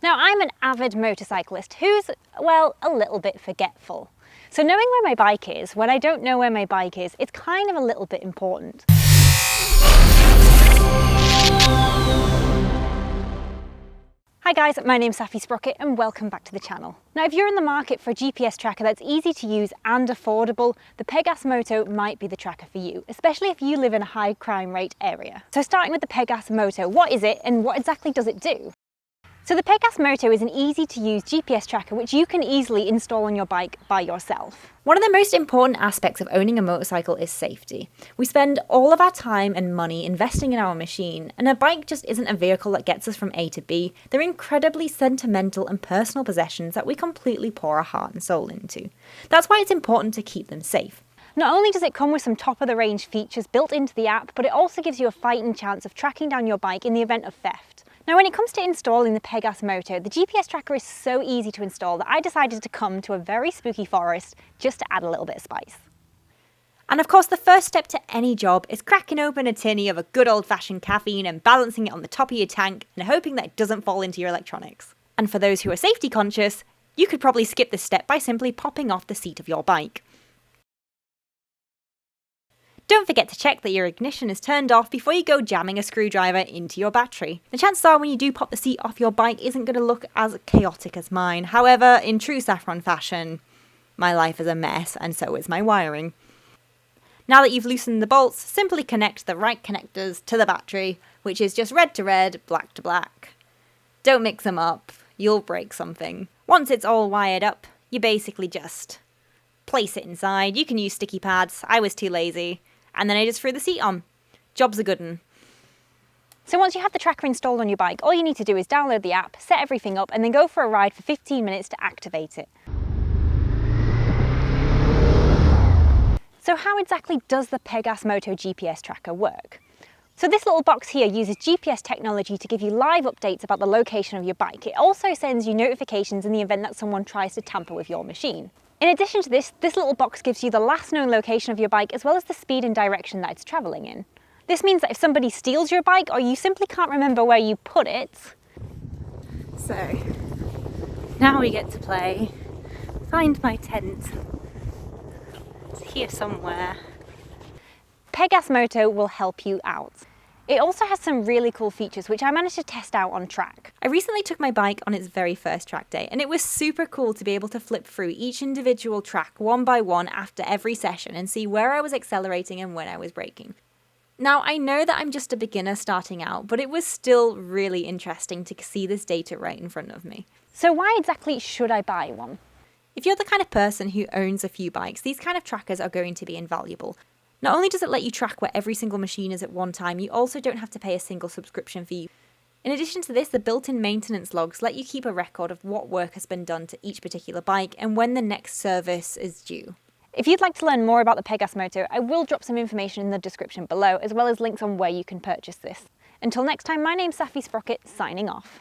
Now, I'm an avid motorcyclist who's, well, a little bit forgetful. So knowing where my bike is when I don't know where my bike is, it's kind of a little bit important. Hi guys, my name's Saffy Sprocket and welcome back to the channel. Now if you're in the market for a GPS tracker that's easy to use and affordable, the Pegase Moto might be the tracker for you, especially if you live in a high crime rate area. So starting with the Pegase Moto, what is it and what exactly does it do? So the Pegase Moto is an easy to use GPS tracker which you can easily install on your bike by yourself. One of the most important aspects of owning a motorcycle is safety. We spend all of our time and money investing in our machine, and a bike just isn't a vehicle that gets us from A to B. They're incredibly sentimental and personal possessions that we completely pour our heart and soul into. That's why it's important to keep them safe. Not only does it come with some top-of-the-range features built into the app, but it also gives you a fighting chance of tracking down your bike in the event of theft. Now when it comes to installing the Pegase Moto, the GPS tracker is so easy to install that I decided to come to a very spooky forest just to add a little bit of spice. And of course the first step to any job is cracking open a tinny of a good old-fashioned caffeine and balancing it on the top of your tank and hoping that it doesn't fall into your electronics. And for those who are safety conscious, you could probably skip this step by simply popping off the seat of your bike. Don't forget to check that your ignition is turned off before you go jamming a screwdriver into your battery. The chances are when you do pop the seat off your bike isn't going to look as chaotic as mine. However, in true Saffron fashion, my life is a mess and so is my wiring. Now that you've loosened the bolts, simply connect the right connectors to the battery, which is just red to red, black to black. Don't mix them up, you'll break something. Once it's all wired up, you basically just place it inside. You can use sticky pads, I was too lazy. And then I just threw the seat on. Job's a good one. So once you have the tracker installed on your bike, all you need to do is download the app, set everything up, and then go for a ride for 15 minutes to activate it. So how exactly does the Pegase Moto GPS tracker work? So this little box here uses GPS technology to give you live updates about the location of your bike. It also sends you notifications in the event that someone tries to tamper with your machine. In addition to this little box gives you the last known location of your bike as well as the speed and direction that it's travelling in. This means that if somebody steals your bike or you simply can't remember where you put it. So now we get to play Find My Tent. It's here somewhere. Pegase Moto will help you out. It also has some really cool features which I managed to test out on track. I recently took my bike on its very first track day and it was super cool to be able to flip through each individual track one by one after every session and see where I was accelerating and when I was braking. Now I know that I'm just a beginner starting out, but it was still really interesting to see this data right in front of me. So why exactly should I buy one? If you're the kind of person who owns a few bikes, these kind of trackers are going to be invaluable. Not only does it let you track where every single machine is at one time, you also don't have to pay a single subscription fee. In addition to this, the built-in maintenance logs let you keep a record of what work has been done to each particular bike and when the next service is due. If you'd like to learn more about the Pegase Moto, I will drop some information in the description below, as well as links on where you can purchase this. Until next time, my name's Saffy Sprocket, signing off.